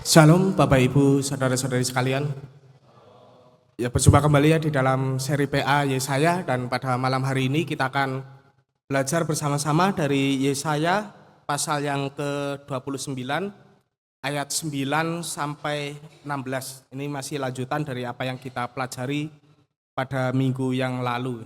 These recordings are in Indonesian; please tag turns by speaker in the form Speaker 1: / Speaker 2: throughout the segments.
Speaker 1: Shalom Bapak Ibu, saudara-saudari sekalian. Ya, berjumpa kembali ya di dalam seri PA Yesaya, dan pada malam hari ini kita akan belajar bersama-sama dari Yesaya pasal yang ke-29 ayat 9 sampai 16. Ini masih lanjutan dari apa yang kita pelajari pada minggu yang lalu.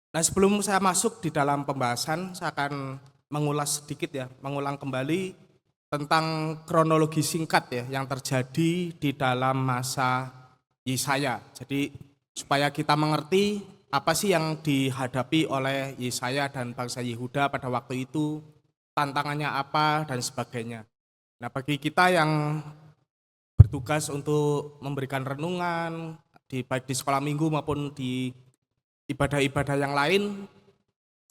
Speaker 1: Nah, sebelum saya masuk di dalam pembahasan, saya akan mengulas sedikit ya, mengulang kembali tentang kronologi singkat ya yang terjadi di dalam masa Yesaya. Jadi supaya kita mengerti apa sih yang dihadapi oleh Yesaya dan bangsa Yehuda pada waktu itu, tantangannya apa dan sebagainya. Nah, bagi kita yang bertugas untuk memberikan renungan baik di sekolah minggu maupun di ibadah-ibadah yang lain,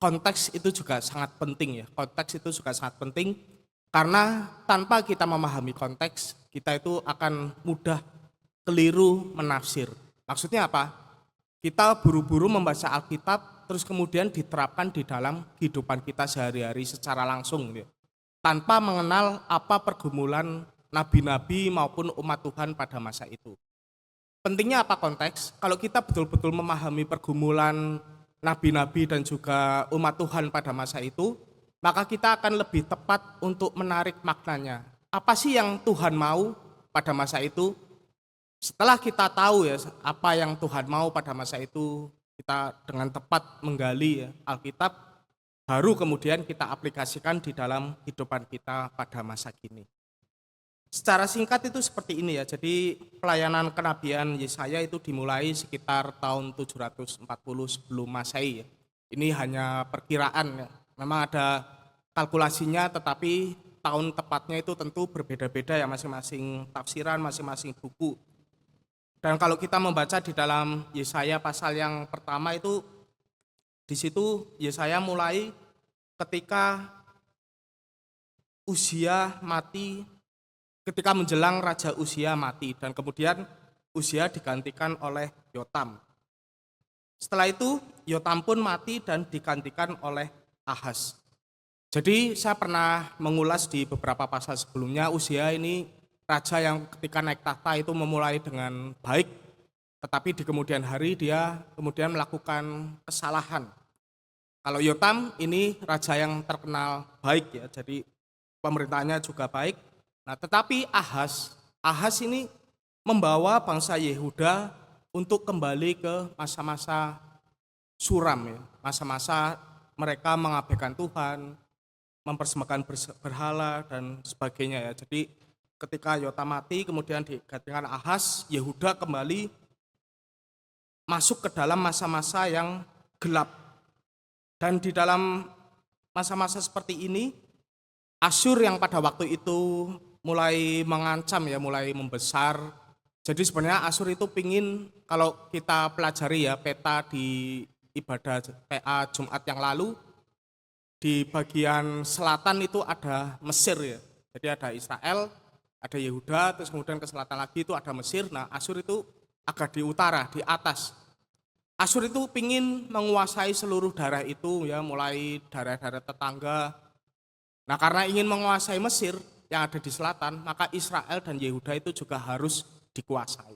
Speaker 1: konteks itu juga sangat penting ya. Konteks itu juga sangat penting karena tanpa kita memahami konteks, kita itu akan mudah keliru menafsir. Maksudnya apa? Kita buru-buru membaca Alkitab terus kemudian diterapkan di dalam kehidupan kita sehari-hari secara langsung gitu, tanpa mengenal apa pergumulan nabi-nabi maupun umat Tuhan pada masa itu. Pentingnya apa konteks? Kalau kita betul-betul memahami pergumulan nabi-nabi dan juga umat Tuhan pada masa itu, maka kita akan lebih tepat untuk menarik maknanya. Apa sih yang Tuhan mau pada masa itu? Setelah kita tahu ya apa yang Tuhan mau pada masa itu, kita dengan tepat menggali ya, Alkitab, baru kemudian kita aplikasikan di dalam kehidupan kita pada masa kini. Secara singkat itu seperti ini ya, jadi pelayanan kenabian Yesaya itu dimulai sekitar tahun 740 sebelum Masehi ya. Ini hanya perkiraan ya, memang ada kalkulasinya, tetapi tahun tepatnya itu tentu berbeda-beda ya, masing-masing tafsiran, masing-masing buku. Dan kalau kita membaca di dalam Yesaya pasal yang pertama itu, di situ Yesaya mulai ketika Uzia mati, ketika menjelang Raja Uzia mati, dan kemudian Uzia digantikan oleh Yotam. Setelah itu Yotam pun mati dan digantikan oleh Ahaz. Jadi saya pernah mengulas di beberapa pasal sebelumnya, Uzia ini raja yang ketika naik tahta itu memulai dengan baik, tetapi di kemudian hari dia kemudian melakukan kesalahan. Kalau Yotam ini raja yang terkenal baik ya, jadi pemerintahnya juga baik. Nah, tetapi Ahaz ini membawa bangsa Yehuda untuk kembali ke masa-masa suram ya, masa-masa mereka mengabaikan Tuhan, mempersembahkan berhala dan sebagainya ya. Jadi ketika Yotam mati kemudian digantikan Ahaz, Yehuda kembali masuk ke dalam masa-masa yang gelap. Dan di dalam masa-masa seperti ini, Asyur yang pada waktu itu mulai mengancam ya, mulai membesar. Jadi sebenarnya Asyur itu pingin, kalau kita pelajari ya peta di ibadah PA Jumat yang lalu, di bagian selatan itu ada Mesir ya. Jadi ada Israel, ada Yehuda, terus kemudian ke selatan lagi itu ada Mesir. Nah, Asyur itu agak di utara, di atas. Asyur itu pingin menguasai seluruh daerah itu ya, mulai daerah-daerah tetangga. Nah, karena ingin menguasai Mesir yang ada di selatan, maka Israel dan Yehuda itu juga harus dikuasai.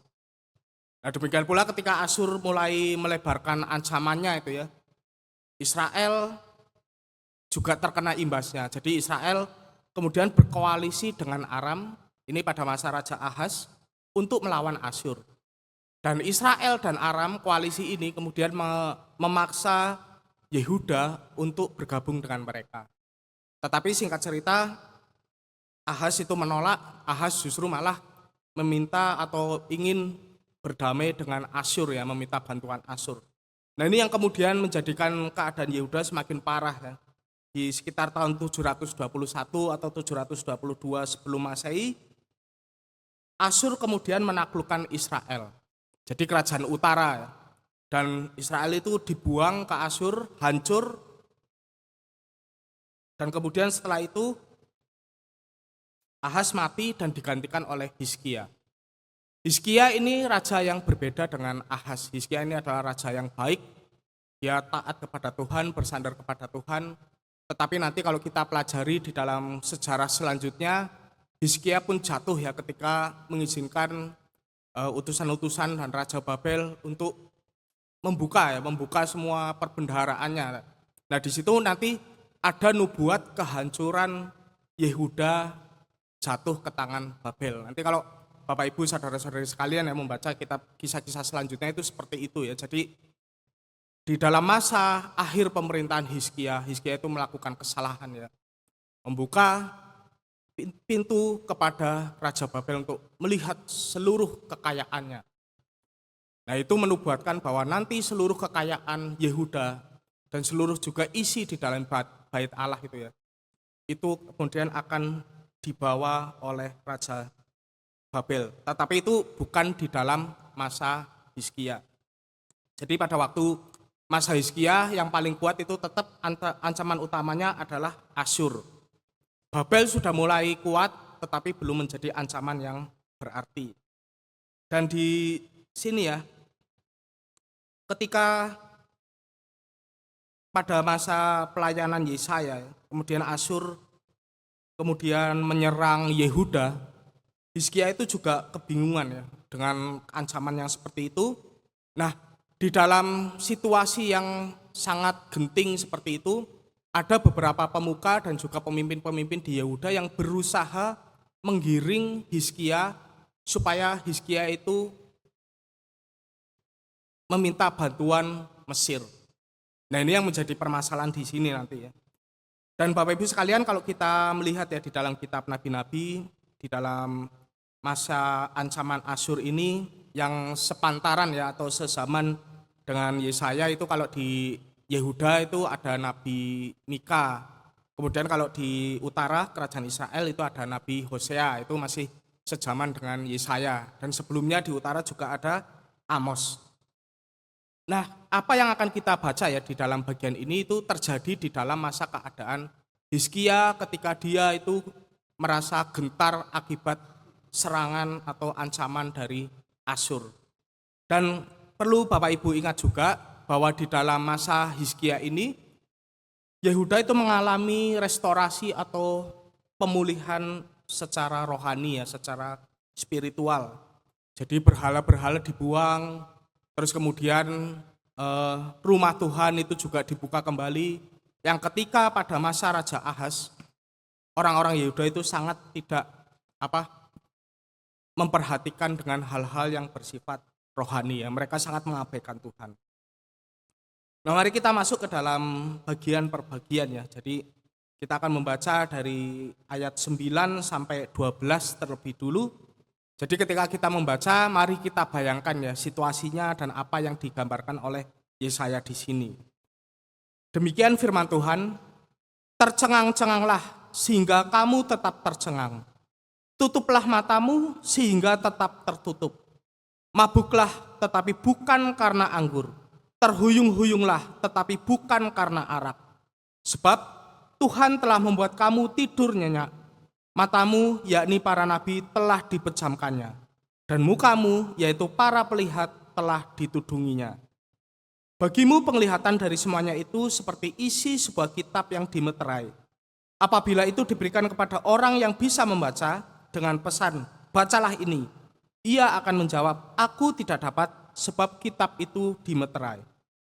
Speaker 1: Nah, demikian pula ketika Asyur mulai melebarkan ancamannya itu ya, Israel juga terkena imbasnya. Jadi Israel kemudian berkoalisi dengan Aram, ini pada masa Raja Ahaz, untuk melawan Asyur. Dan Israel dan Aram, koalisi ini kemudian memaksa Yehuda untuk bergabung dengan mereka. Tetapi singkat cerita, Ahaz itu menolak. Ahaz justru malah meminta atau ingin berdamai dengan Asyur ya, meminta bantuan Asyur. Nah, ini yang kemudian menjadikan keadaan Yehuda semakin parah ya. Di sekitar tahun 721 atau 722 sebelum Masehi, Asyur kemudian menaklukkan Israel. Jadi kerajaan utara ya. Dan Israel itu dibuang ke Asyur, hancur. Dan kemudian setelah itu Ahaz mati dan digantikan oleh Hizkia. Hizkia ini raja yang berbeda dengan Ahaz. Hizkia ini adalah raja yang baik, dia taat kepada Tuhan, bersandar kepada Tuhan. Tetapi nanti kalau kita pelajari di dalam sejarah selanjutnya, Hizkia pun jatuh ya ketika mengizinkan utusan-utusan dan Raja Babel untuk membuka semua perbendaharaannya. Nah di situ nanti ada nubuat kehancuran Yehuda jatuh ke tangan Babel. Nanti kalau Bapak Ibu saudara-saudari sekalian yang membaca kitab kisah-kisah selanjutnya itu seperti itu ya. Jadi di dalam masa akhir pemerintahan Hizkia itu melakukan kesalahan ya. Membuka pintu kepada Raja Babel untuk melihat seluruh kekayaannya. Nah itu menubuatkan bahwa nanti seluruh kekayaan Yehuda dan seluruh juga isi di dalam bait Allah itu ya, itu kemudian akan dibawa oleh Raja Babel. Tetapi itu bukan di dalam masa Hizkia. Jadi pada waktu masa Hizkia yang paling kuat itu tetap ancaman utamanya adalah Asyur. Babel sudah mulai kuat tetapi belum menjadi ancaman yang berarti. Dan di sini ya, ketika pada masa pelayanan Yesaya, kemudian Asyur kemudian menyerang Yehuda, Hizkia itu juga kebingungan ya dengan ancaman yang seperti itu. Nah, di dalam situasi yang sangat genting seperti itu, ada beberapa pemuka dan juga pemimpin-pemimpin di Yehuda yang berusaha menggiring Hizkia supaya Hizkia itu meminta bantuan Mesir. Nah ini yang menjadi permasalahan di sini nanti ya. Dan Bapak Ibu sekalian kalau kita melihat ya di dalam kitab Nabi-Nabi, di dalam masa ancaman Asyur ini yang sepantaran ya atau sezaman dengan Yesaya itu, kalau di Yehuda itu ada Nabi Mika. Kemudian kalau di utara kerajaan Israel itu ada Nabi Hosea, itu masih sejaman dengan Yesaya. Dan sebelumnya di utara juga ada Amos. Nah, apa yang akan kita baca ya di dalam bagian ini itu terjadi di dalam masa keadaan Hizkia ketika dia itu merasa gentar akibat serangan atau ancaman dari Asyur. Dan perlu Bapak Ibu ingat juga bahwa di dalam masa Hizkia ini Yehuda itu mengalami restorasi atau pemulihan secara rohani ya, secara spiritual. Jadi berhala-berhala dibuang, terus kemudian rumah Tuhan itu juga dibuka kembali. Yang ketika pada masa Raja Ahaz, orang-orang Yehuda itu sangat tidak memperhatikan dengan hal-hal yang bersifat rohani ya. Mereka sangat mengabaikan Tuhan. Nah mari kita masuk ke dalam bagian per bagian ya. Jadi kita akan membaca dari ayat 9 sampai 12 terlebih dulu. Jadi ketika kita membaca, mari kita bayangkan ya situasinya dan apa yang digambarkan oleh Yesaya di sini. Demikian firman Tuhan, tercengang-cenganglah sehingga kamu tetap tercengang. Tutuplah matamu sehingga tetap tertutup. Mabuklah tetapi bukan karena anggur. Terhuyung-huyunglah tetapi bukan karena arak. Sebab Tuhan telah membuat kamu tidur nyenyak. Matamu, yakni para nabi, telah dipejamkannya. Dan mukamu, yaitu para pelihat, telah ditudunginya. Bagimu penglihatan dari semuanya itu seperti isi sebuah kitab yang dimeterai. Apabila itu diberikan kepada orang yang bisa membaca dengan pesan, bacalah ini. Ia akan menjawab, aku tidak dapat sebab kitab itu dimeterai.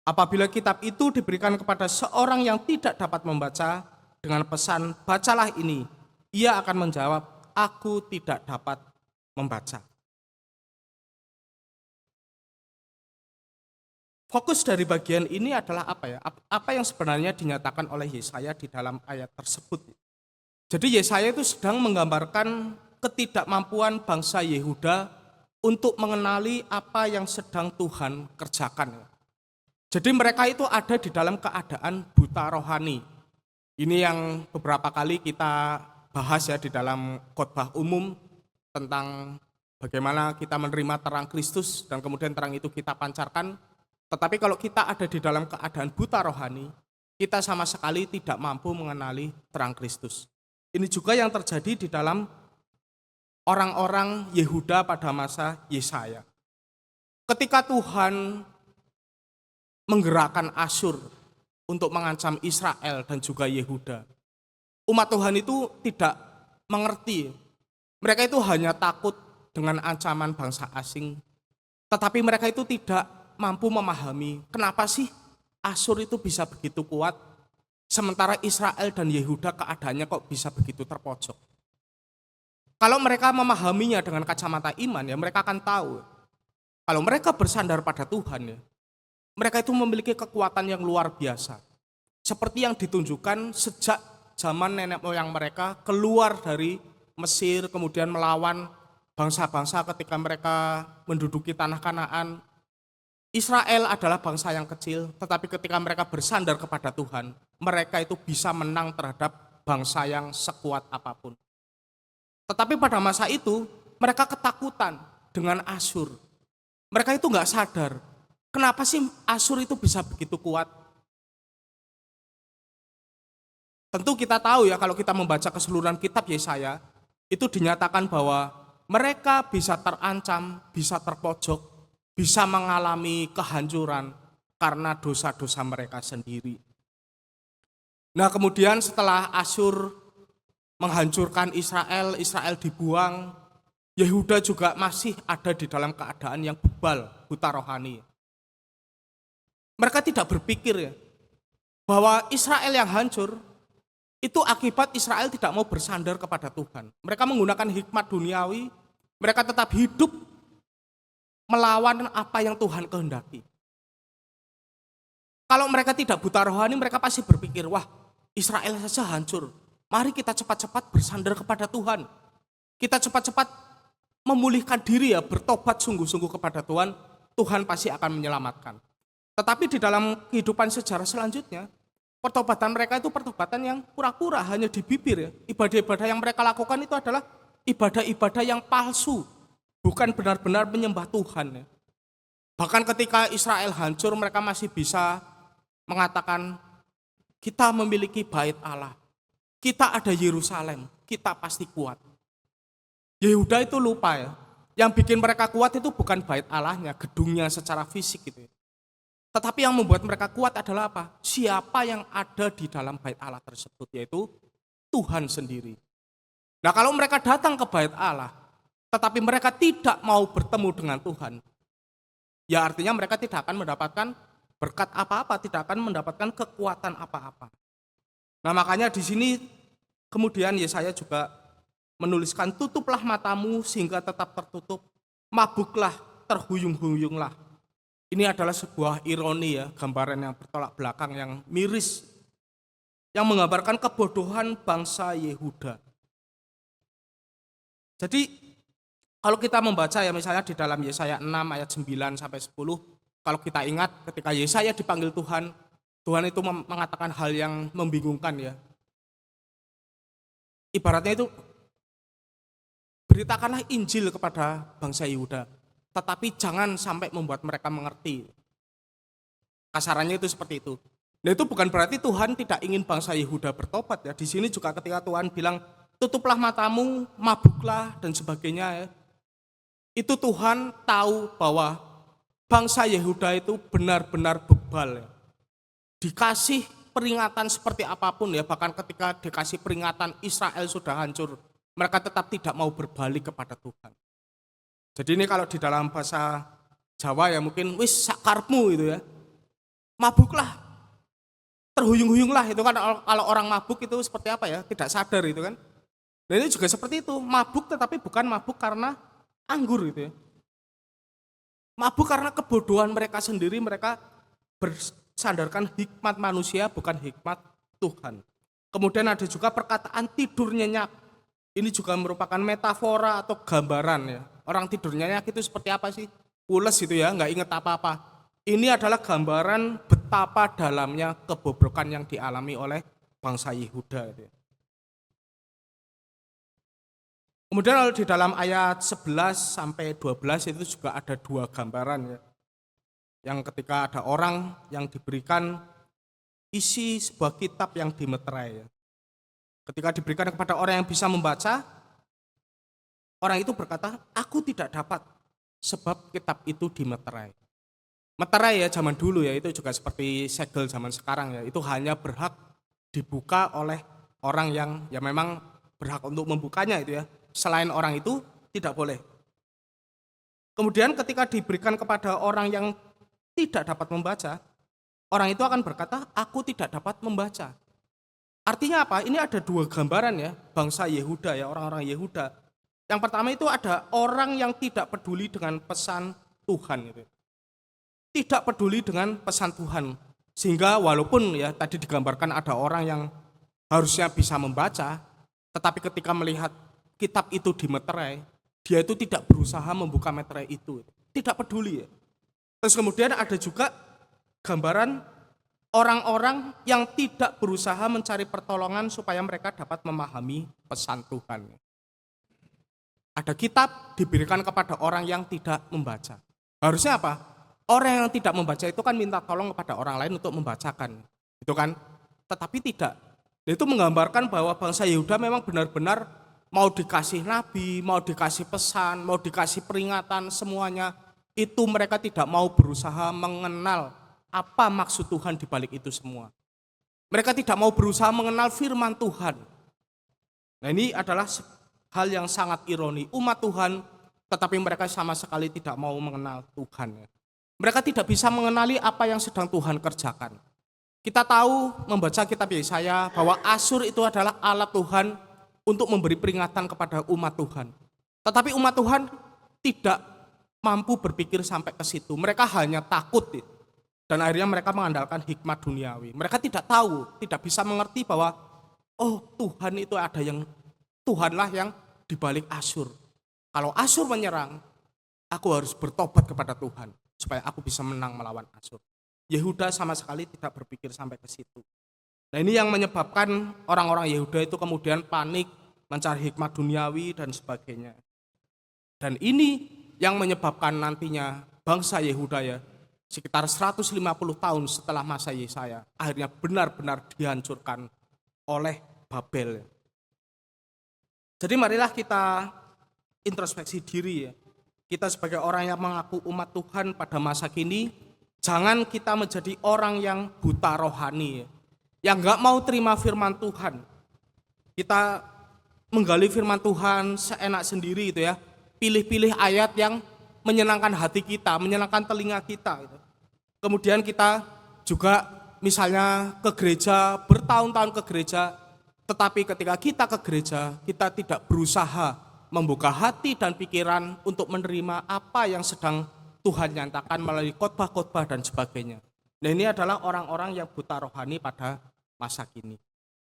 Speaker 1: Apabila kitab itu diberikan kepada seorang yang tidak dapat membaca dengan pesan, bacalah ini. Ia akan menjawab, aku tidak dapat membaca. Fokus dari bagian ini adalah apa ya? Apa yang sebenarnya dinyatakan oleh Yesaya di dalam ayat tersebut. Jadi Yesaya itu sedang menggambarkan ketidakmampuan bangsa Yehuda untuk mengenali apa yang sedang Tuhan kerjakan. Jadi mereka itu ada di dalam keadaan buta rohani. Ini yang beberapa kali kita bahas ya di dalam khotbah umum tentang bagaimana kita menerima terang Kristus dan kemudian terang itu kita pancarkan. Tetapi kalau kita ada di dalam keadaan buta rohani, kita sama sekali tidak mampu mengenali terang Kristus. Ini juga yang terjadi di dalam orang-orang Yehuda pada masa Yesaya. Ketika Tuhan menggerakkan Asyur untuk mengancam Israel dan juga Yehuda, umat Tuhan itu tidak mengerti Mereka itu hanya takut dengan ancaman bangsa asing, tetapi mereka itu tidak mampu memahami kenapa sih Asyur itu bisa begitu kuat, sementara Israel dan Yehuda keadaannya kok bisa begitu terpojok. Kalau mereka memahaminya dengan kacamata iman ya mereka akan tahu. Kalau mereka bersandar pada Tuhan ya, mereka itu memiliki kekuatan yang luar biasa. Seperti yang ditunjukkan sejak zaman nenek moyang mereka keluar dari Mesir, kemudian melawan bangsa-bangsa ketika mereka menduduki tanah Kanaan. Israel adalah bangsa yang kecil, tetapi ketika mereka bersandar kepada Tuhan, mereka itu bisa menang terhadap bangsa yang sekuat apapun. Tetapi pada masa itu, mereka ketakutan dengan Asyur. Mereka itu nggak sadar, kenapa sih Asyur itu bisa begitu kuat? Tentu kita tahu ya kalau kita membaca keseluruhan kitab Yesaya, itu dinyatakan bahwa mereka bisa terancam, bisa terpojok, bisa mengalami kehancuran karena dosa-dosa mereka sendiri. Nah kemudian setelah Asyur menghancurkan Israel, Israel dibuang, Yehuda juga masih ada di dalam keadaan yang bebal, buta rohani. Mereka tidak berpikir ya, bahwa Israel yang hancur, itu akibat Israel tidak mau bersandar kepada Tuhan. Mereka menggunakan hikmat duniawi, mereka tetap hidup melawan apa yang Tuhan kehendaki. Kalau mereka tidak buta rohani, mereka pasti berpikir, wah Israel saja hancur, mari kita cepat-cepat bersandar kepada Tuhan. Kita cepat-cepat memulihkan diri ya, bertobat sungguh-sungguh kepada Tuhan, Tuhan pasti akan menyelamatkan. Tetapi di dalam kehidupan sejarah selanjutnya, pertobatan mereka itu pertobatan yang pura-pura, hanya di bibir ya. Ibadah-ibadah yang mereka lakukan itu adalah ibadah-ibadah yang palsu, bukan benar-benar menyembah Tuhan ya. Bahkan ketika Israel hancur, mereka masih bisa mengatakan, kita memiliki bait Allah, kita ada Yerusalem, kita pasti kuat. Yehuda itu lupa ya, yang bikin mereka kuat itu bukan bait Allahnya, gedungnya secara fisik gitu ya. Tetapi yang membuat mereka kuat adalah apa? Siapa yang ada di dalam bait Allah tersebut, yaitu Tuhan sendiri. Nah kalau mereka datang ke bait Allah, tetapi mereka tidak mau bertemu dengan Tuhan, ya artinya mereka tidak akan mendapatkan berkat apa-apa, tidak akan mendapatkan kekuatan apa-apa. Nah makanya di sini kemudian Yesaya juga menuliskan, tutuplah matamu sehingga tetap tertutup, mabuklah, terhuyung-huyunglah. Ini adalah sebuah ironi ya, gambaran yang bertolak belakang yang miris, yang menggambarkan kebodohan bangsa Yehuda. Jadi kalau kita membaca ya misalnya di dalam Yesaya 6 ayat 9 sampai 10, kalau kita ingat ketika Yesaya dipanggil Tuhan, Tuhan itu mengatakan hal yang membingungkan ya. Ibaratnya itu, beritakanlah Injil kepada bangsa Yehuda, tetapi jangan sampai membuat mereka mengerti. Kasarannya itu seperti itu. Nah itu bukan berarti Tuhan tidak ingin bangsa Yehuda bertobat ya. Di sini juga ketika Tuhan bilang, tutuplah matamu, mabuklah dan sebagainya ya. Itu Tuhan tahu bahwa bangsa Yehuda itu benar-benar bebal ya. Dikasih peringatan seperti apapun ya, bahkan ketika dikasih peringatan Israel sudah hancur, mereka tetap tidak mau berbalik kepada Tuhan. Jadi ini kalau di dalam bahasa Jawa ya mungkin wis sakarmu itu ya. Mabuklah, terhuyung-huyunglah, itu kan kalau orang mabuk itu seperti apa ya, tidak sadar itu kan. Dan ini juga seperti itu, mabuk tetapi bukan mabuk karena anggur gitu ya. Mabuk karena kebodohan mereka sendiri, mereka bersandarkan hikmat manusia bukan hikmat Tuhan. Kemudian ada juga perkataan tidur nyenyak. Ini juga merupakan metafora atau gambaran ya. Orang tidur nyenyak itu seperti apa sih? Pules gitu ya, nggak inget apa-apa. Ini adalah gambaran betapa dalamnya kebobrokan yang dialami oleh bangsa Yehuda. Gitu ya. Kemudian di dalam ayat 11 sampai 12 itu juga ada dua gambaran ya. Yang ketika ada orang yang diberikan isi sebuah kitab yang dimeterai ya. Ketika diberikan kepada orang yang bisa membaca, orang itu berkata, aku tidak dapat sebab kitab itu dimeterai. Meterai ya zaman dulu ya, itu juga seperti segel zaman sekarang ya, itu hanya berhak dibuka oleh orang yang ya memang berhak untuk membukanya itu ya. selain orang itu tidak boleh. Kemudian ketika diberikan kepada orang yang tidak dapat membaca, orang itu akan berkata, aku tidak dapat membaca. Artinya apa? Ini ada dua gambaran ya, bangsa Yehuda ya, orang-orang Yehuda. Yang pertama itu ada orang yang tidak peduli dengan pesan Tuhan gitu. Tidak peduli dengan pesan Tuhan. Sehingga walaupun ya tadi digambarkan ada orang yang harusnya bisa membaca, tetapi ketika melihat kitab itu dimeterai, dia itu tidak berusaha membuka meterai itu. Tidak peduli ya. Terus kemudian ada juga gambaran orang-orang yang tidak berusaha mencari pertolongan supaya mereka dapat memahami pesan Tuhan. Ada kitab diberikan kepada orang yang tidak membaca. Harusnya apa? Orang yang tidak membaca itu kan minta tolong kepada orang lain untuk membacakan. Itu kan? Tetapi tidak. Itu menggambarkan bahwa bangsa Yehuda memang benar-benar mau dikasih nabi, mau dikasih pesan, mau dikasih peringatan, semuanya. Itu mereka tidak mau berusaha mengenal apa maksud Tuhan di balik itu semua. Mereka tidak mau berusaha mengenal firman Tuhan. Nah ini adalah hal yang sangat ironi. Umat Tuhan, tetapi mereka sama sekali tidak mau mengenal Tuhan. Mereka tidak bisa mengenali apa yang sedang Tuhan kerjakan. Kita tahu membaca kitab Yesaya bahwa Asyur itu adalah alat Tuhan untuk memberi peringatan kepada umat Tuhan. Tetapi umat Tuhan tidak mampu berpikir sampai ke situ. Mereka hanya takut. Dan akhirnya mereka mengandalkan hikmat duniawi. Mereka tidak tahu, tidak bisa mengerti bahwa Tuhan itu ada yang, Tuhanlah yang dibalik Asyur. Kalau Asyur menyerang, aku harus bertobat kepada Tuhan supaya aku bisa menang melawan Asyur. Yehuda sama sekali tidak berpikir sampai ke situ. Nah ini yang menyebabkan orang-orang Yehuda itu kemudian panik, mencari hikmat duniawi dan sebagainya. Dan ini yang menyebabkan nantinya bangsa Yehuda ya, sekitar 150 tahun setelah masa Yesaya, akhirnya benar-benar dihancurkan oleh Babel. Jadi marilah kita introspeksi diri ya. Kita sebagai orang yang mengaku umat Tuhan pada masa kini, jangan kita menjadi orang yang buta rohani ya, yang gak mau terima firman Tuhan. Kita menggali firman Tuhan seenak sendiri itu ya, pilih-pilih ayat yang menyenangkan hati kita, menyenangkan telinga kita gitu. Kemudian kita juga misalnya ke gereja, bertahun-tahun ke gereja, tetapi ketika kita ke gereja, kita tidak berusaha membuka hati dan pikiran untuk menerima apa yang sedang Tuhan nyatakan melalui khotbah-khotbah dan sebagainya. Nah ini adalah orang-orang yang buta rohani pada masa kini.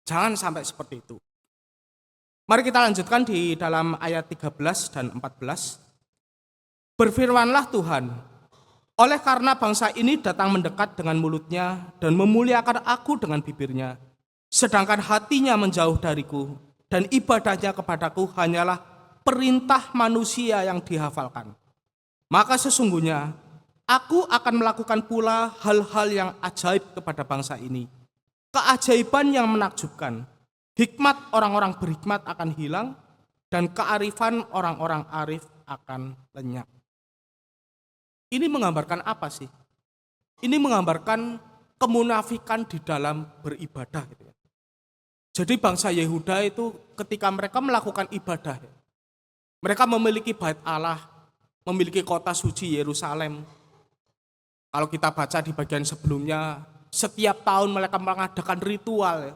Speaker 1: Jangan sampai seperti itu. Mari kita lanjutkan di dalam ayat 13 dan 14. Berfirmanlah Tuhan, oleh karena bangsa ini datang mendekat dengan mulutnya dan memuliakan aku dengan bibirnya, sedangkan hatinya menjauh dariku dan ibadahnya kepadaku hanyalah perintah manusia yang dihafalkan. Maka sesungguhnya aku akan melakukan pula hal-hal yang ajaib kepada bangsa ini. Keajaiban yang menakjubkan. Hikmat orang-orang berhikmat akan hilang dan kearifan orang-orang arif akan lenyap. Ini menggambarkan apa sih? Ini menggambarkan kemunafikan di dalam beribadah. Jadi bangsa Yehuda itu ketika mereka melakukan ibadah, mereka memiliki bait Allah, memiliki kota suci Yerusalem. Kalau kita baca di bagian sebelumnya, setiap tahun mereka mengadakan ritual,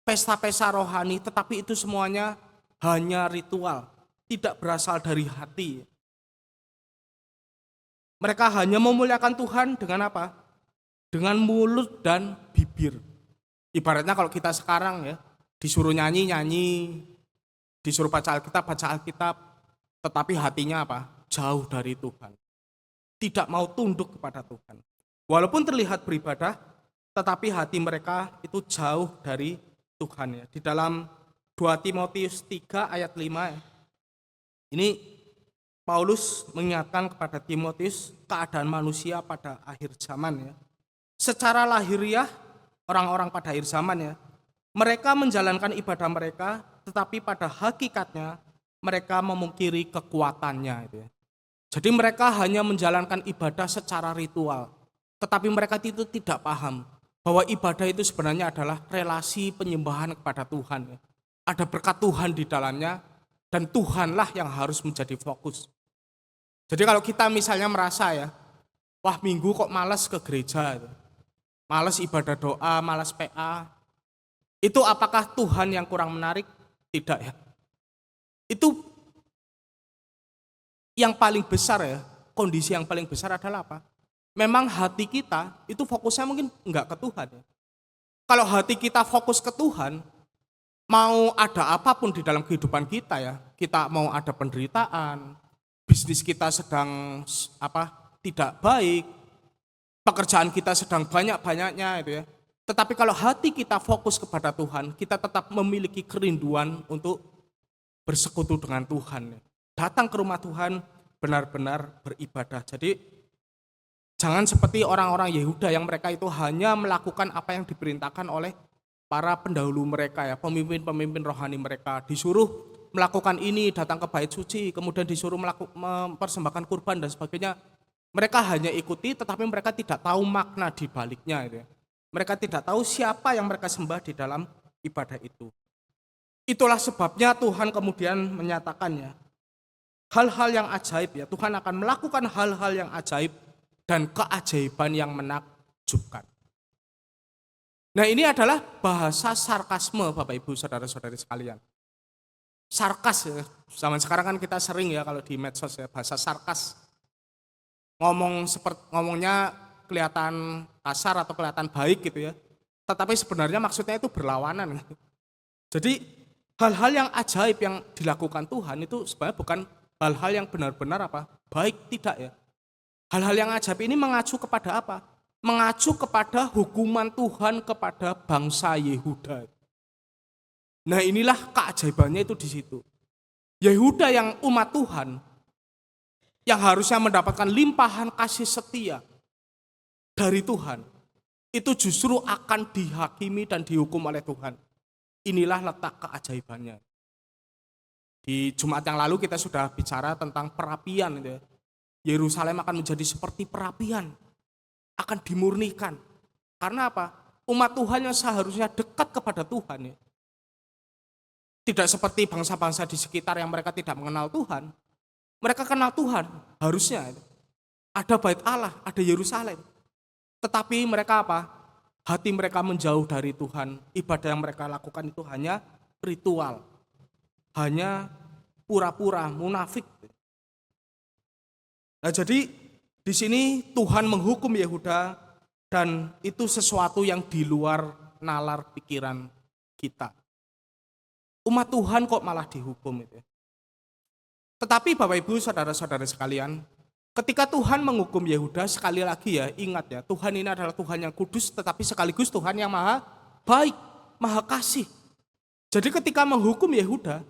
Speaker 1: pesta-pesta rohani, tetapi itu semuanya hanya ritual, tidak berasal dari hati. Mereka hanya memuliakan Tuhan dengan apa? Dengan mulut dan bibir. Ibaratnya kalau kita sekarang ya, disuruh nyanyi-nyanyi, disuruh baca Alkitab, tetapi hatinya apa? Jauh dari Tuhan. Tidak mau tunduk kepada Tuhan. Walaupun terlihat beribadah, tetapi hati mereka itu jauh dari Tuhan ya. Di dalam 2 Timotius 3 ayat 5 ya, ini Paulus mengingatkan kepada Timotius keadaan manusia pada akhir zaman ya. Secara lahiriah orang-orang pada akhir zaman ya, mereka menjalankan ibadah mereka, tetapi pada hakikatnya mereka memungkiri kekuatannya itu ya. Jadi mereka hanya menjalankan ibadah secara ritual, tetapi mereka itu tidak paham bahwa ibadah itu sebenarnya adalah relasi penyembahan kepada Tuhan ya. Ada berkat Tuhan di dalamnya, Dan Tuhanlah yang harus menjadi fokus. Jadi kalau kita misalnya merasa ya, wah minggu kok malas ke gereja, malas ibadah doa, malas PA, itu apakah Tuhan yang kurang menarik? Tidak ya. Itu yang paling besar ya, kondisi yang paling besar adalah apa? Memang hati kita itu fokusnya mungkin enggak ke Tuhan ya. Kalau hati kita fokus ke Tuhan, mau ada apapun di dalam kehidupan kita ya, kita mau ada penderitaan, bisnis kita sedang tidak baik, pekerjaan kita sedang banyak-banyaknya itu ya. Tetapi kalau hati kita fokus kepada Tuhan, kita tetap memiliki kerinduan untuk bersekutu dengan Tuhan. Datang ke rumah Tuhan benar-benar beribadah. Jadi jangan seperti orang-orang Yehuda yang mereka itu hanya melakukan apa yang diperintahkan oleh para pendahulu mereka ya, pemimpin-pemimpin rohani mereka. Disuruh melakukan ini, datang ke bait suci, kemudian disuruh mempersembahkan kurban dan sebagainya. Mereka hanya ikuti tetapi mereka tidak tahu makna di baliknya itu ya. Mereka tidak tahu siapa yang mereka sembah di dalam ibadah itu. Itulah sebabnya Tuhan kemudian menyatakannya, hal-hal yang ajaib ya, Tuhan akan melakukan hal-hal yang ajaib dan keajaiban yang menakjubkan. Nah ini adalah bahasa sarkasme Bapak Ibu Saudara-saudari sekalian. Sarkas ya, zaman sekarang kan kita sering ya kalau di medsos ya, bahasa sarkas. Ngomongnya kelihatan kasar atau kelihatan baik gitu ya. Tetapi sebenarnya maksudnya itu berlawanan. Jadi hal-hal yang ajaib yang dilakukan Tuhan itu sebenarnya bukan hal-hal yang benar-benar baik, tidak ya. Hal-hal yang ajaib ini mengacu kepada apa? Mengacu kepada hukuman Tuhan kepada bangsa Yehuda. Nah inilah keajaibannya itu di situ. Yehuda yang umat Tuhan, yang harusnya mendapatkan limpahan kasih setia dari Tuhan, itu justru akan dihakimi dan dihukum oleh Tuhan. Inilah letak keajaibannya. Di Jumat yang lalu kita sudah bicara tentang perapian. Yerusalem akan menjadi seperti perapian, akan dimurnikan. Karena apa? Umat Tuhan yang seharusnya dekat kepada Tuhan ya. Tidak seperti bangsa-bangsa di sekitar yang mereka tidak mengenal Tuhan. Mereka kenal Tuhan, harusnya. Ada bait Allah, ada Yerusalem. Tetapi mereka hati mereka menjauh dari Tuhan. Ibadah yang mereka lakukan itu hanya ritual. Hanya pura-pura, munafik. Nah jadi di sini Tuhan menghukum Yehuda dan itu sesuatu yang di luar nalar pikiran kita. Umat Tuhan kok malah dihukum itu. Tetapi Bapak Ibu Saudara-saudara sekalian, ketika Tuhan menghukum Yehuda, sekali lagi ya, ingat ya, Tuhan ini adalah Tuhan yang kudus, tetapi sekaligus Tuhan yang maha baik, maha kasih. Jadi ketika menghukum Yehuda,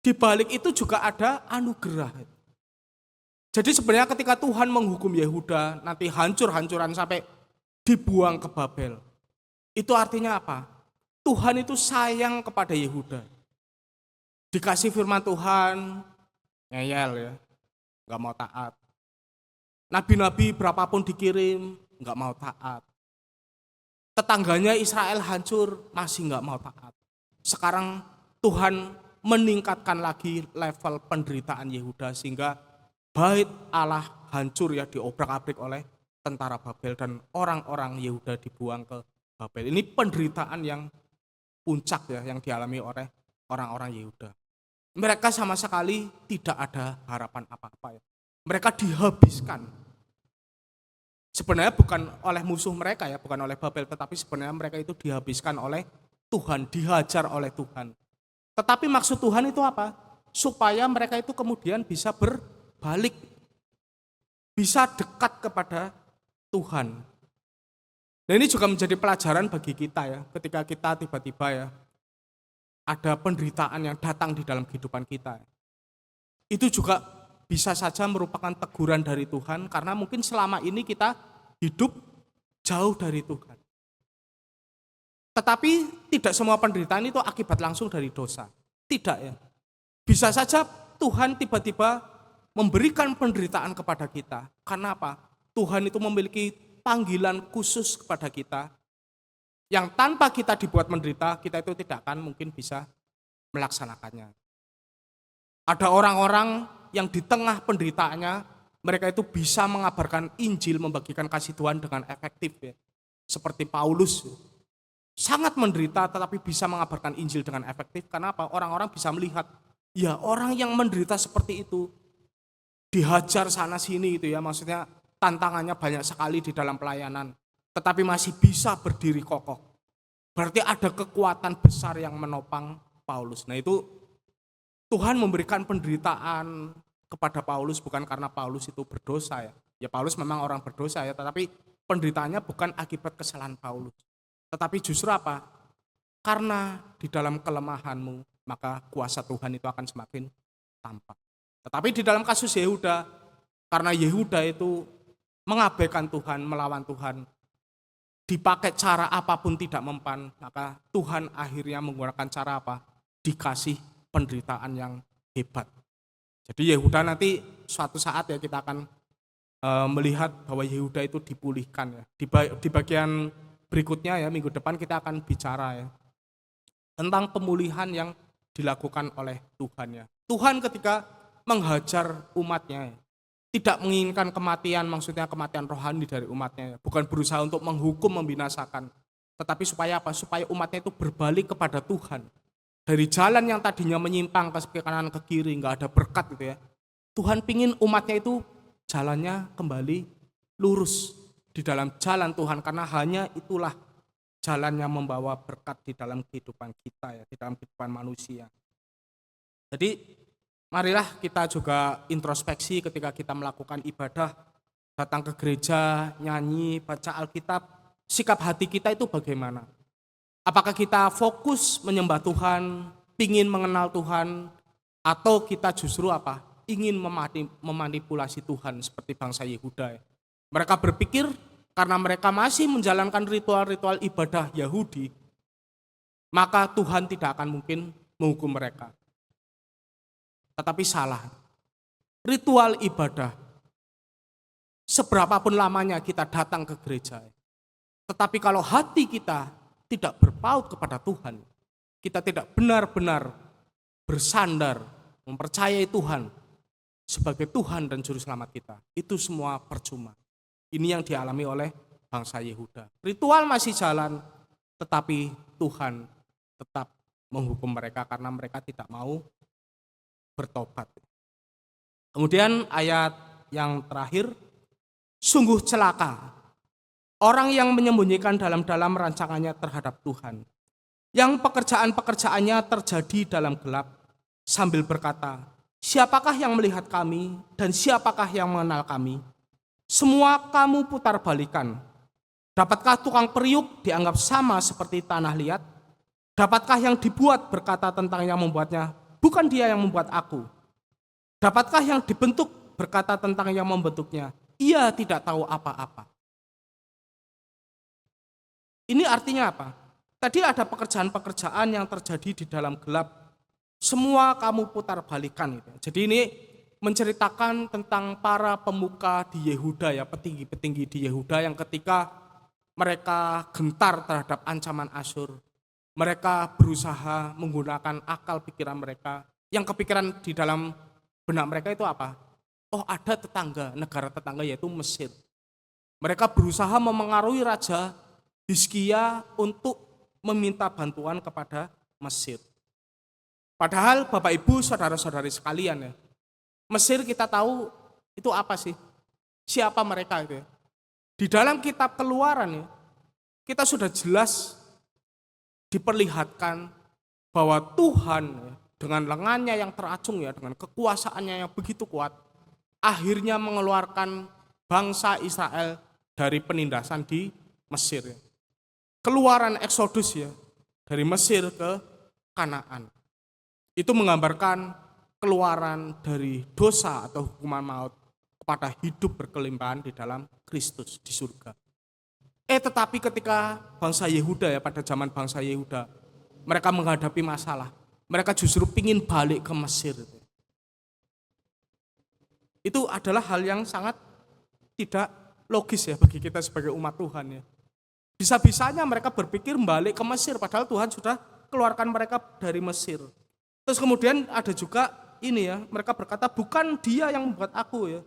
Speaker 1: di balik itu juga ada anugerah. Jadi sebenarnya ketika Tuhan menghukum Yehuda, nanti hancur-hancuran sampai dibuang ke Babel, itu artinya apa? Tuhan itu sayang kepada Yehuda. Dikasih firman Tuhan, ngeyel ya, gak mau taat. Nabi-nabi berapapun dikirim, gak mau taat. Tetangganya Israel hancur, masih gak mau taat. Sekarang Tuhan meningkatkan lagi level penderitaan Yehuda sehingga bait Allah hancur ya, diobrak-abrik oleh tentara Babel dan orang-orang Yehuda dibuang ke Babel. Ini penderitaan yang puncak ya yang dialami oleh orang-orang Yehuda. Mereka sama sekali tidak ada harapan apa-apa ya. Mereka dihabiskan. Sebenarnya bukan oleh musuh mereka ya, bukan oleh Babel, tetapi sebenarnya mereka itu dihabiskan oleh Tuhan, dihajar oleh Tuhan. Tetapi maksud Tuhan itu apa? Supaya mereka itu kemudian bisa berbalik, bisa dekat kepada Tuhan. Dan ini juga menjadi pelajaran bagi kita ya, ketika kita tiba-tiba ya ada penderitaan yang datang di dalam kehidupan kita. Itu juga bisa saja merupakan teguran dari Tuhan karena mungkin selama ini kita hidup jauh dari Tuhan. Tetapi tidak semua penderitaan itu akibat langsung dari dosa. Tidak ya. Bisa saja Tuhan tiba-tiba memberikan penderitaan kepada kita. Karena apa? Tuhan itu memiliki panggilan khusus kepada kita yang tanpa kita dibuat menderita, kita itu tidak akan mungkin bisa melaksanakannya. Ada orang-orang yang di tengah penderitaannya, mereka itu bisa mengabarkan Injil, membagikan kasih Tuhan dengan efektif ya. Seperti Paulus, sangat menderita tetapi bisa mengabarkan Injil dengan efektif. Karena apa? Orang-orang bisa melihat, ya orang yang menderita seperti itu, dihajar sana sini itu ya, maksudnya tantangannya banyak sekali di dalam pelayanan, tetapi masih bisa berdiri kokoh. Berarti ada kekuatan besar yang menopang Paulus. Nah itu Tuhan memberikan penderitaan kepada Paulus bukan karena Paulus itu berdosa ya. Ya Paulus memang orang berdosa ya, tetapi penderitaannya bukan akibat kesalahan Paulus. Tetapi justru apa? Karena di dalam kelemahanmu, maka kuasa Tuhan itu akan semakin tampak. Tetapi di dalam kasus Yehuda, karena Yehuda itu mengabaikan Tuhan, melawan Tuhan, dipakai cara apapun tidak mempan, maka Tuhan akhirnya menggunakan cara apa? Dikasih penderitaan yang hebat. Jadi Yehuda nanti suatu saat ya kita akan melihat bahwa Yehuda itu dipulihkan ya. Di bagian berikutnya ya, minggu depan kita akan bicara ya tentang pemulihan yang dilakukan oleh Tuhan ya. Tuhan ketika menghajar umatnya ya, tidak menginginkan kematian, maksudnya kematian rohani dari umatnya ya. Bukan berusaha untuk menghukum, membinasakan, tetapi supaya apa? Supaya umatnya itu berbalik kepada Tuhan. Dari jalan yang tadinya menyimpang ke kanan ke kiri, nggak ada berkat gitu ya. Tuhan pingin umatnya itu jalannya kembali lurus di dalam jalan Tuhan, karena hanya itulah jalan yang membawa berkat di dalam kehidupan kita ya, di dalam kehidupan manusia. Jadi marilah kita juga introspeksi ketika kita melakukan ibadah, datang ke gereja, nyanyi, baca Alkitab, sikap hati kita itu bagaimana? Apakah kita fokus menyembah Tuhan, ingin mengenal Tuhan, atau kita justru apa? Ingin memanipulasi Tuhan seperti bangsa Yehuda. Mereka berpikir karena mereka masih menjalankan ritual-ritual ibadah Yahudi, maka Tuhan tidak akan mungkin menghukum mereka. Tetapi salah. Ritual ibadah, seberapapun lamanya kita datang ke gereja, tetapi kalau hati kita tidak berpaut kepada Tuhan, kita tidak benar-benar bersandar, mempercayai Tuhan sebagai Tuhan dan Juru Selamat kita, itu semua percuma. Ini yang dialami oleh bangsa Yehuda. Ritual masih jalan, tetapi Tuhan tetap menghukum mereka karena mereka tidak mau bertobat. Kemudian ayat yang terakhir, sungguh celaka orang yang menyembunyikan dalam-dalam rancangannya terhadap Tuhan, yang pekerjaan-pekerjaannya terjadi dalam gelap, sambil berkata, siapakah yang melihat kami dan siapakah yang mengenal kami? Semua kamu putar balikan. Dapatkah tukang periuk dianggap sama seperti tanah liat? Dapatkah yang dibuat berkata tentang yang membuatnya, bukan dia yang membuat aku? Dapatkah yang dibentuk berkata tentang yang membentuknya, ia tidak tahu apa-apa? Ini artinya apa? Tadi ada pekerjaan-pekerjaan yang terjadi di dalam gelap. Semua kamu putar balikan. Jadi ini menceritakan tentang para pemuka di Yehuda ya, petinggi-petinggi di Yehuda yang ketika mereka gentar terhadap ancaman Asyur, mereka berusaha menggunakan akal pikiran mereka. Yang kepikiran di dalam benak mereka itu apa? Oh, ada tetangga, negara tetangga yaitu Mesir. Mereka berusaha memengaruhi Raja Hizkia untuk meminta bantuan kepada Mesir. Padahal Bapak Ibu, saudara-saudari sekalian ya, Mesir kita tahu itu apa sih? Siapa mereka itu ya? Di dalam kitab Keluaran ya, kita sudah jelas diperlihatkan bahwa Tuhan ya, dengan lengannya yang teracung ya, dengan kekuasaannya yang begitu kuat, akhirnya mengeluarkan bangsa Israel dari penindasan di Mesir ya. Keluaran Eksodus ya, dari Mesir ke Kanaan. Itu menggambarkan keluaran dari dosa atau hukuman maut kepada hidup berkelimpahan di dalam Kristus di surga. Tetapi ketika bangsa Yehuda ya, pada zaman bangsa Yehuda, mereka menghadapi masalah, mereka justru ingin balik ke Mesir. Itu adalah hal yang sangat tidak logis ya bagi kita sebagai umat Tuhan ya. Bisa-bisanya mereka berpikir balik ke Mesir, padahal Tuhan sudah keluarkan mereka dari Mesir. Terus kemudian ada juga ini ya, mereka berkata bukan dia yang membuat aku ya.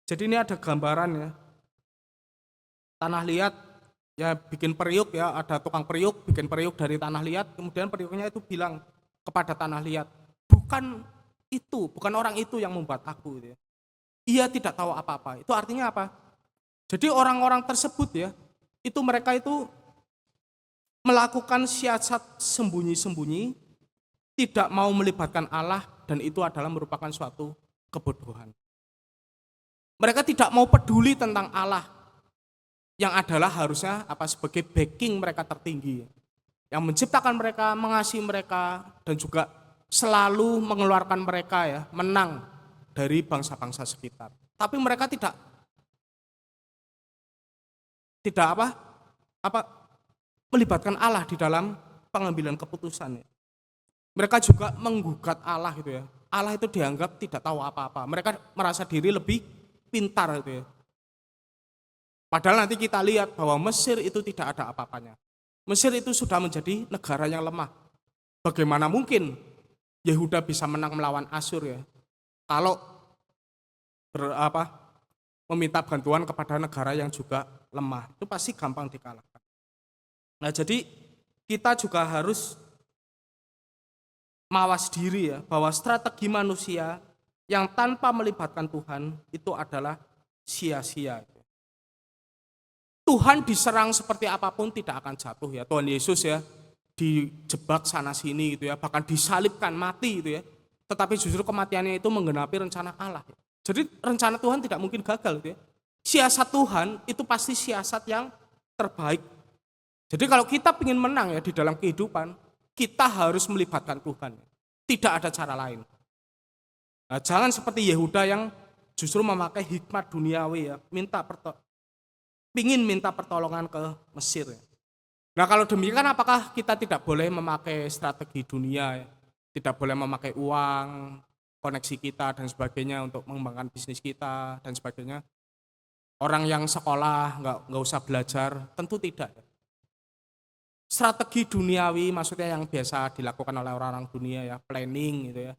Speaker 1: Jadi ini ada gambaran ya. Tanah liat ya bikin periuk ya, ada tukang periuk bikin periuk dari tanah liat, kemudian periuknya itu bilang kepada tanah liat, bukan itu, bukan orang itu yang membuat aku gitu ya. Ia tidak tahu apa-apa. Itu artinya apa? Jadi orang-orang tersebut ya, itu mereka itu melakukan siasat sembunyi-sembunyi, tidak mau melibatkan Allah, dan itu adalah merupakan suatu kebodohan. Mereka tidak mau peduli tentang Allah, yang adalah harusnya sebagai backing mereka tertinggi, yang menciptakan mereka, mengasihi mereka, dan juga selalu mengeluarkan mereka ya, menang dari bangsa-bangsa sekitar. Tapi mereka tidak melibatkan Allah di dalam pengambilan keputusan. Mereka juga menggugat Allah gitu ya. Allah itu dianggap tidak tahu apa-apa. Mereka merasa diri lebih pintar gitu ya. Padahal nanti kita lihat bahwa Mesir itu tidak ada apa-apanya. Mesir itu sudah menjadi negara yang lemah. Bagaimana mungkin Yehuda bisa menang melawan Asyur ya? Kalau meminta bantuan kepada negara yang juga lemah, itu pasti gampang dikalahkan. Nah, jadi kita juga harus mawas diri ya, bahwa strategi manusia yang tanpa melibatkan Tuhan itu adalah sia-sia. Tuhan diserang seperti apapun tidak akan jatuh ya. Tuhan Yesus ya dijebak sana sini gitu ya, bahkan disalibkan mati gitu ya. Tetapi justru kematiannya itu menggenapi rencana Allah. Jadi rencana Tuhan tidak mungkin gagal gitu ya. Siasat Tuhan itu pasti siasat yang terbaik. Jadi kalau kita ingin menang ya di dalam kehidupan, kita harus melibatkan Tuhan. Tidak ada cara lain. Nah, jangan seperti Yehuda yang justru memakai hikmat duniawi ya, minta pertolongan ke Mesir. Ya. Nah kalau demikian apakah kita tidak boleh memakai strategi dunia ya? Tidak boleh memakai uang, koneksi kita dan sebagainya untuk mengembangkan bisnis kita dan sebagainya. Orang yang sekolah nggak usah belajar, tentu tidak. Strategi duniawi maksudnya yang biasa dilakukan oleh orang-orang dunia ya, planning gitu ya,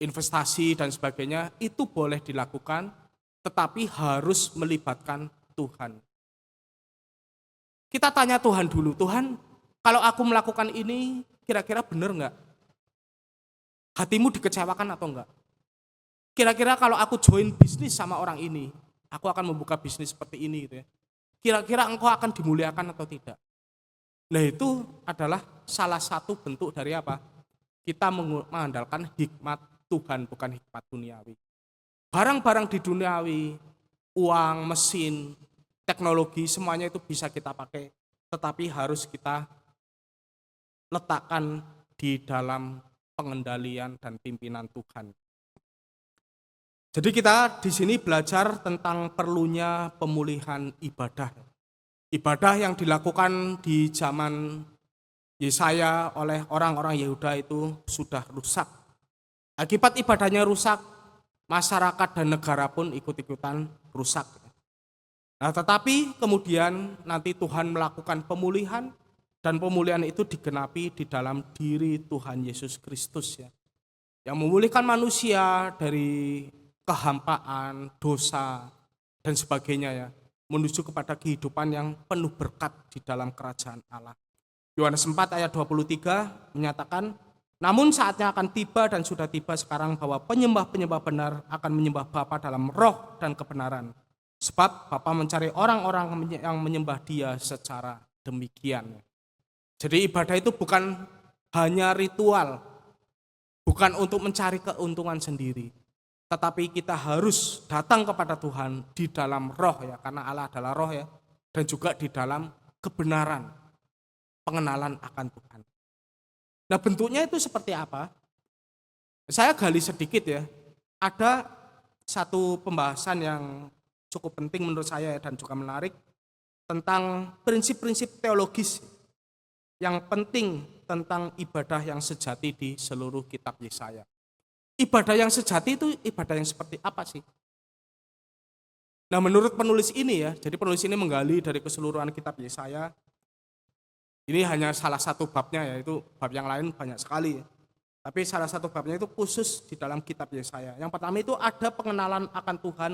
Speaker 1: investasi dan sebagainya itu boleh dilakukan, tetapi harus melibatkan Tuhan. Kita tanya Tuhan dulu, Tuhan kalau aku melakukan ini kira-kira benar nggak? Hatimu dikecewakan atau enggak? Kira-kira kalau aku join bisnis sama orang ini, aku akan membuka bisnis seperti ini gitu ya. Kira-kira engkau akan dimuliakan atau tidak? Nah itu adalah salah satu bentuk dari apa? Kita mengandalkan hikmat Tuhan, bukan hikmat duniawi. Barang-barang di duniawi, uang, mesin, teknologi, semuanya itu bisa kita pakai. Tetapi harus kita letakkan di dalam pengendalian dan pimpinan Tuhan. Jadi kita di sini belajar tentang perlunya pemulihan ibadah. Ibadah yang dilakukan di zaman Yesaya oleh orang-orang Yehuda itu sudah rusak. Akibat ibadahnya rusak, masyarakat dan negara pun ikut-ikutan rusak. Nah tetapi kemudian nanti Tuhan melakukan pemulihan, dan pemulihan itu digenapi di dalam diri Tuhan Yesus Kristus ya. Yang memulihkan manusia dari kehampaan, dosa, dan sebagainya ya. Menuju kepada kehidupan yang penuh berkat di dalam kerajaan Allah. Yohanes 4 ayat 23 menyatakan, namun saatnya akan tiba dan sudah tiba sekarang bahwa penyembah-penyembah benar akan menyembah Bapa dalam roh dan kebenaran. Sebab Bapa mencari orang-orang yang menyembah Dia secara demikian. Jadi ibadah itu bukan hanya ritual, bukan untuk mencari keuntungan sendiri, tetapi kita harus datang kepada Tuhan di dalam roh ya, karena Allah adalah roh ya, dan juga di dalam kebenaran, pengenalan akan Tuhan. Nah bentuknya itu seperti apa? Saya gali sedikit ya, ada satu pembahasan yang cukup penting menurut saya dan juga menarik tentang prinsip-prinsip teologis yang penting tentang ibadah yang sejati di seluruh kitab Yesaya. Ibadah yang sejati itu ibadah yang seperti apa sih? Nah menurut penulis ini ya, jadi penulis ini menggali dari keseluruhan kitab Yesaya. Ini hanya salah satu babnya, yaitu bab yang lain banyak sekali. Tapi salah satu babnya itu khusus di dalam kitab Yesaya. Yang pertama itu ada pengenalan akan Tuhan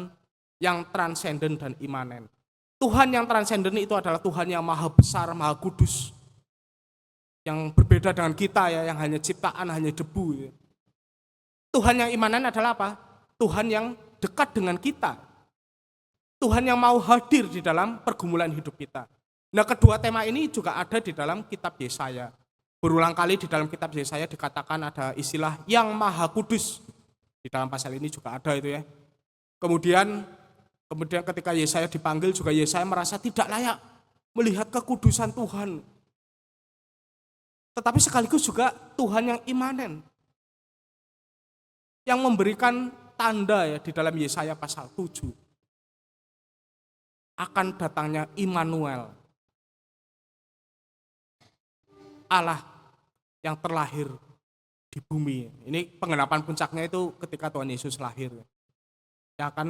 Speaker 1: yang transenden dan imanen. Tuhan yang transenden itu adalah Tuhan yang maha besar, maha kudus. Yang berbeda dengan kita ya, yang hanya ciptaan, hanya debu. Ya. Tuhan yang imanen adalah apa? Tuhan yang dekat dengan kita. Tuhan yang mau hadir di dalam pergumulan hidup kita. Nah, kedua tema ini juga ada di dalam kitab Yesaya. Berulang kali di dalam kitab Yesaya dikatakan ada istilah yang maha kudus. Di dalam pasal ini juga ada itu ya. Kemudian ketika Yesaya dipanggil juga Yesaya merasa tidak layak melihat kekudusan Tuhan. Tetapi sekaligus juga Tuhan yang imanen. Yang memberikan tanda ya di dalam Yesaya pasal 7. Akan datangnya Immanuel. Allah yang terlahir di bumi. Ini penggenapan puncaknya itu ketika Tuhan Yesus lahir. Yang akan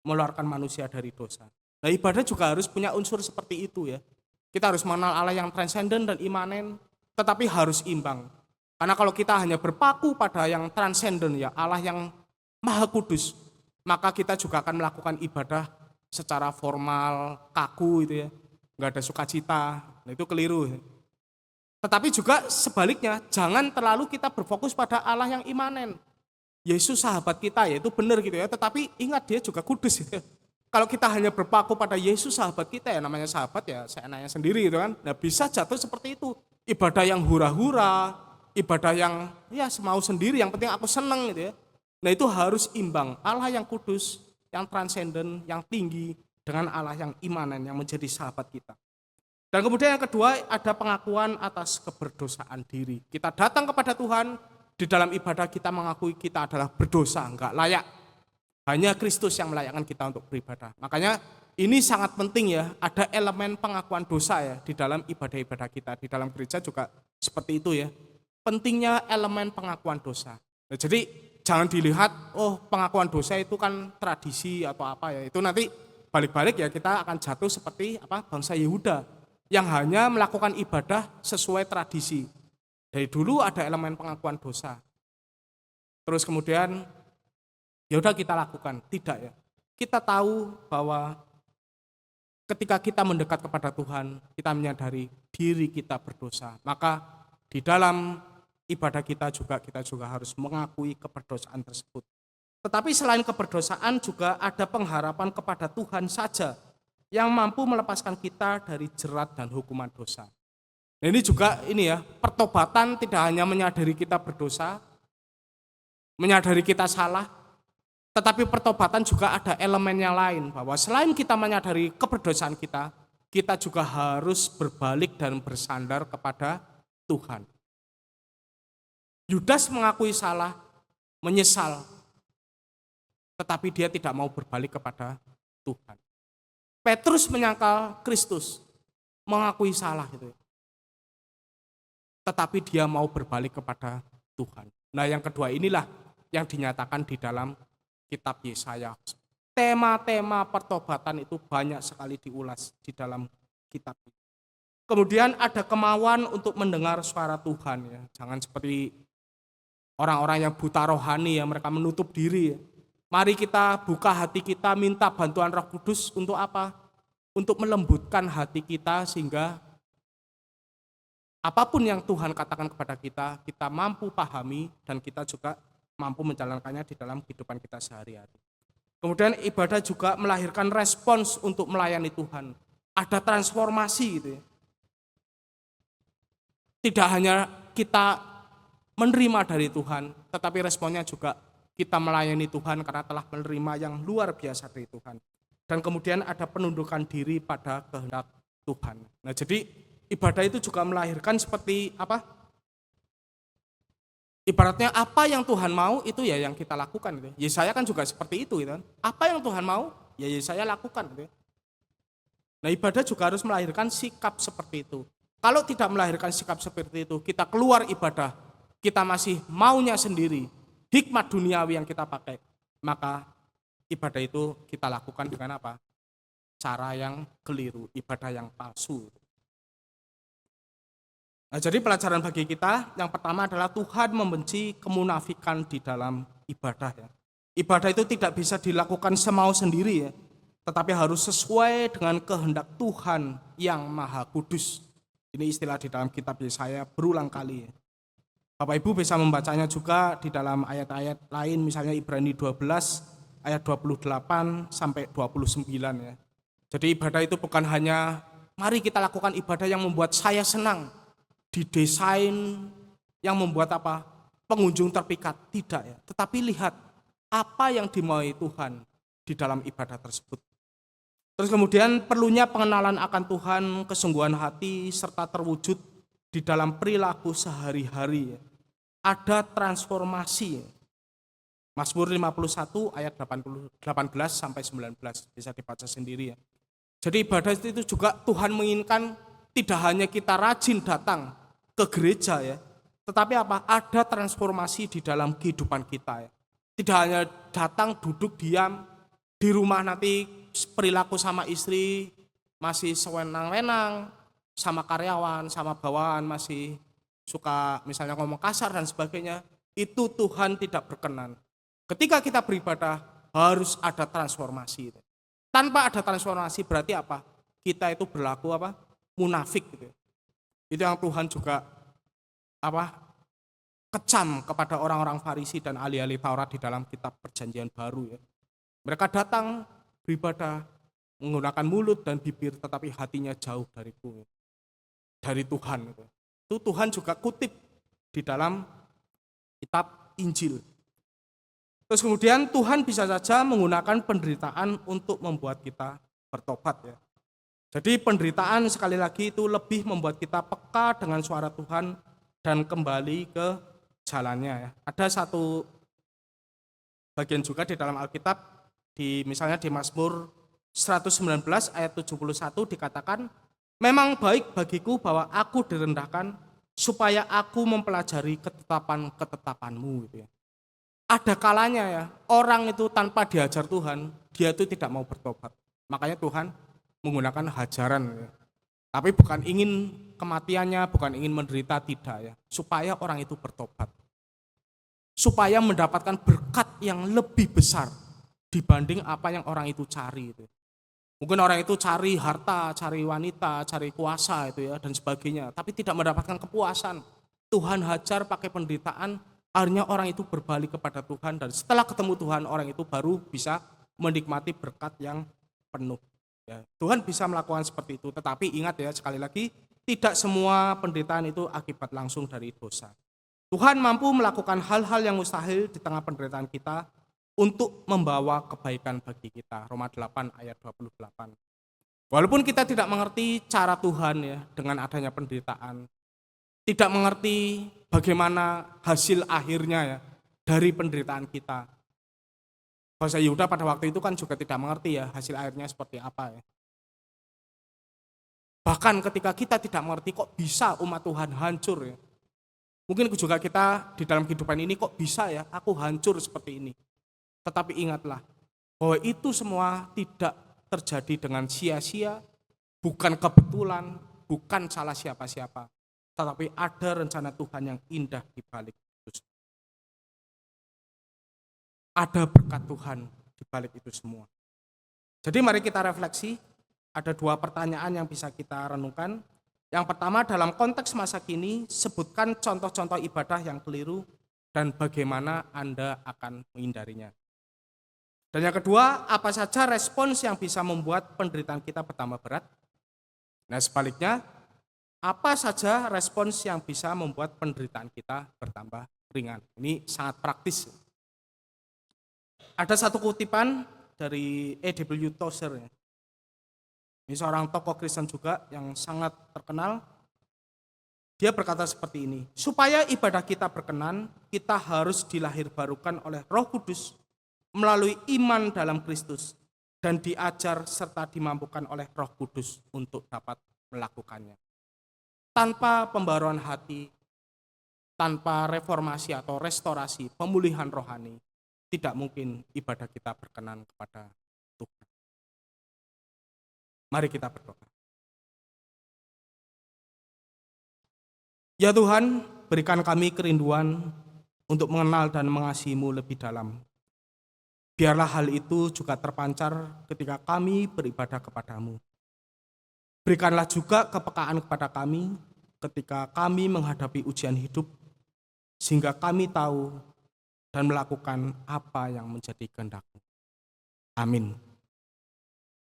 Speaker 1: mengeluarkan manusia dari dosa. Nah, ibadah juga harus punya unsur seperti itu ya. Kita harus mengenal Allah yang transenden dan imanen, tetapi harus imbang. Karena kalau kita hanya berpaku pada yang transenden ya, Allah yang maha kudus, maka kita juga akan melakukan ibadah secara formal, kaku gitu ya. Enggak ada sukacita. Nah, itu keliru. Tetapi juga sebaliknya, jangan terlalu kita berfokus pada Allah yang imanen. Yesus sahabat kita ya, itu benar gitu ya, tetapi ingat dia juga kudus gitu. Kalau kita hanya berpaku pada Yesus sahabat kita ya, namanya sahabat ya seenaknya sendiri gitu kan. Nah, bisa jatuh seperti itu. Ibadah yang hura-hura, ibadah yang ya semau sendiri, yang penting aku seneng gitu ya. Nah, itu harus imbang. Allah yang kudus, yang transenden, yang tinggi dengan Allah yang imanen yang menjadi sahabat kita. Dan kemudian yang kedua ada pengakuan atas keberdosaan diri. Kita datang kepada Tuhan, di dalam ibadah kita mengakui kita adalah berdosa, enggak layak. Hanya Kristus yang melayakkan kita untuk beribadah. Makanya ini sangat penting ya, ada elemen pengakuan dosa ya di dalam ibadah-ibadah kita. Di dalam gereja juga seperti itu ya. Pentingnya elemen pengakuan dosa. Nah, jadi jangan dilihat, oh pengakuan dosa itu kan tradisi atau apa ya. Itu nanti balik-balik ya kita akan jatuh seperti apa bangsa Yehuda yang hanya melakukan ibadah sesuai tradisi. Dari dulu ada elemen pengakuan dosa. Terus kemudian ya udah kita lakukan, tidak ya. Kita tahu bahwa ketika kita mendekat kepada Tuhan, kita menyadari diri kita berdosa. Maka di dalam ibadah kita juga harus mengakui keberdosaan tersebut. Tetapi selain keberdosaan juga ada pengharapan kepada Tuhan saja yang mampu melepaskan kita dari jerat dan hukuman dosa. Nah, ini juga ini ya, pertobatan tidak hanya menyadari kita berdosa, menyadari kita salah, tetapi pertobatan juga ada elemen yang lain, bahwa selain kita menyadari keberdosaan kita, kita juga harus berbalik dan bersandar kepada Tuhan. Yudas mengakui salah, menyesal, tetapi dia tidak mau berbalik kepada Tuhan. Petrus menyangkal Kristus, mengakui salah gitu. Tetapi dia mau berbalik kepada Tuhan. Nah, yang kedua inilah yang dinyatakan di dalam kitab Yesaya. Tema-tema pertobatan itu banyak sekali diulas di dalam kitab ini. Kemudian ada kemauan untuk mendengar suara Tuhan ya. Jangan seperti orang-orang yang buta rohani ya, mereka menutup diri ya. Mari kita buka hati kita, minta bantuan Roh Kudus untuk apa? Untuk melembutkan hati kita sehingga apapun yang Tuhan katakan kepada kita, kita mampu pahami dan kita juga mampu menjalankannya di dalam kehidupan kita sehari-hari. Kemudian ibadah juga melahirkan respons untuk melayani Tuhan. Ada transformasi gitu ya. Tidak hanya kita menerima dari Tuhan, tetapi responnya juga kita melayani Tuhan karena telah menerima yang luar biasa dari Tuhan. Dan kemudian ada penundukan diri pada kehendak Tuhan. Nah, jadi ibadah itu juga melahirkan seperti apa? Ibaratnya apa yang Tuhan mau itu ya yang kita lakukan. Gitu. Yesaya kan juga seperti itu. Gitu. Apa yang Tuhan mau ya Yesaya lakukan. Gitu. Nah, ibadah juga harus melahirkan sikap seperti itu. Kalau tidak melahirkan sikap seperti itu, kita keluar ibadah, kita masih maunya sendiri, hikmat duniawi yang kita pakai, maka ibadah itu kita lakukan dengan apa? Cara yang keliru, ibadah yang palsu. Nah, jadi pelajaran bagi kita yang pertama adalah Tuhan membenci kemunafikan di dalam ibadah ya. Ibadah itu tidak bisa dilakukan semau sendiri ya, tetapi harus sesuai dengan kehendak Tuhan yang Maha Kudus. Ini istilah di dalam kitab Yesaya berulang kali ya. Bapak Ibu bisa membacanya juga di dalam ayat-ayat lain, misalnya Ibrani 12 ayat 28 sampai 29 ya. Jadi ibadah itu bukan hanya mari kita lakukan ibadah yang membuat saya senang, didesain yang membuat apa? Pengunjung terpikat, tidak ya. Tetapi lihat apa yang dimaui Tuhan di dalam ibadah tersebut. Terus kemudian perlunya pengenalan akan Tuhan, kesungguhan hati, serta terwujud di dalam perilaku sehari-hari. Ada transformasi. Mazmur 51 ayat 18 sampai 19 bisa dibaca sendiri ya. Jadi ibadah itu juga Tuhan menginginkan tidak hanya kita rajin datang ke gereja ya, tetapi apa? Ada transformasi di dalam kehidupan kita ya. Tidak hanya datang duduk diam di rumah, nanti perilaku sama istri masih sewenang-wenang, sama karyawan, sama bawahan masih suka misalnya ngomong kasar dan sebagainya. Itu Tuhan tidak berkenan. Ketika kita beribadah harus ada transformasi. Tanpa ada transformasi berarti apa? Kita itu berlaku apa? Munafik gitu. Itu yang Tuhan juga apa? Kecam kepada orang-orang Farisi dan ahli-ahli Taurat di dalam kitab Perjanjian Baru ya. Mereka datang beribadah menggunakan mulut dan bibir tetapi hatinya jauh dariku, dari Tuhan. Itu Tuhan juga kutip di dalam kitab Injil. Terus kemudian Tuhan bisa saja menggunakan penderitaan untuk membuat kita bertobat ya. Jadi penderitaan sekali lagi itu lebih membuat kita peka dengan suara Tuhan dan kembali ke jalannya ya. Ada satu bagian juga di dalam Alkitab, misalnya di Mazmur 119 ayat 71 dikatakan, memang baik bagiku bahwa aku direndahkan supaya aku mempelajari ketetapan-ketetapanmu gitu ya. Ada kalanya ya, orang itu tanpa diajar Tuhan, dia itu tidak mau bertobat. Makanya Tuhan menggunakan hajaran ya. Tapi bukan ingin kematiannya, bukan ingin menderita, tidak ya. Supaya orang itu bertobat. Supaya mendapatkan berkat yang lebih besar dibanding apa yang orang itu cari itu. Mungkin orang itu cari harta, cari wanita, cari kuasa itu ya dan sebagainya, tapi tidak mendapatkan kepuasan. Tuhan hajar pakai penderitaan, akhirnya orang itu berbalik kepada Tuhan dan setelah ketemu Tuhan orang itu baru bisa menikmati berkat yang penuh. Ya, Tuhan bisa melakukan seperti itu, tetapi ingat ya sekali lagi, tidak semua penderitaan itu akibat langsung dari dosa. Tuhan mampu melakukan hal-hal yang mustahil di tengah penderitaan kita untuk membawa kebaikan bagi kita. Roma 8 ayat 28. Walaupun kita tidak mengerti cara Tuhan ya dengan adanya penderitaan, tidak mengerti bagaimana hasil akhirnya ya dari penderitaan kita. Bahasa Yehuda pada waktu itu kan juga tidak mengerti ya hasil akhirnya seperti apa ya. Bahkan ketika kita tidak mengerti kok bisa umat Tuhan hancur ya. Mungkin juga kita di dalam kehidupan ini kok bisa ya aku hancur seperti ini. Tetapi ingatlah bahwa itu semua tidak terjadi dengan sia-sia, bukan kebetulan, bukan salah siapa-siapa. Tetapi ada rencana Tuhan yang indah di balik itu. Ada berkat Tuhan di balik itu semua. Jadi mari kita refleksi, ada dua pertanyaan yang bisa kita renungkan. Yang pertama, dalam konteks masa kini, sebutkan contoh-contoh ibadah yang keliru dan bagaimana Anda akan menghindarinya. Dan yang kedua, apa saja respons yang bisa membuat penderitaan kita bertambah berat? Nah sebaliknya, apa saja respons yang bisa membuat penderitaan kita bertambah ringan? Ini sangat praktis. Ada satu kutipan dari E.W. Tozer. Ini seorang tokoh Kristen juga yang sangat terkenal. Dia berkata seperti ini, supaya ibadah kita berkenan, kita harus dilahirbarukan oleh Roh Kudus melalui iman dalam Kristus dan diajar serta dimampukan oleh Roh Kudus untuk dapat melakukannya. Tanpa pembaruan hati, tanpa reformasi atau restorasi, pemulihan rohani, tidak mungkin ibadah kita berkenan kepada Tuhan. Mari kita berdoa. Ya Tuhan, berikan kami kerinduan untuk mengenal dan mengasihi-Mu lebih dalam. Biarlah hal itu juga terpancar ketika kami beribadah kepadamu. Berikanlah juga kepekaan kepada kami ketika kami menghadapi ujian hidup, sehingga kami tahu dan melakukan apa yang menjadi kehendak-Mu. Amin.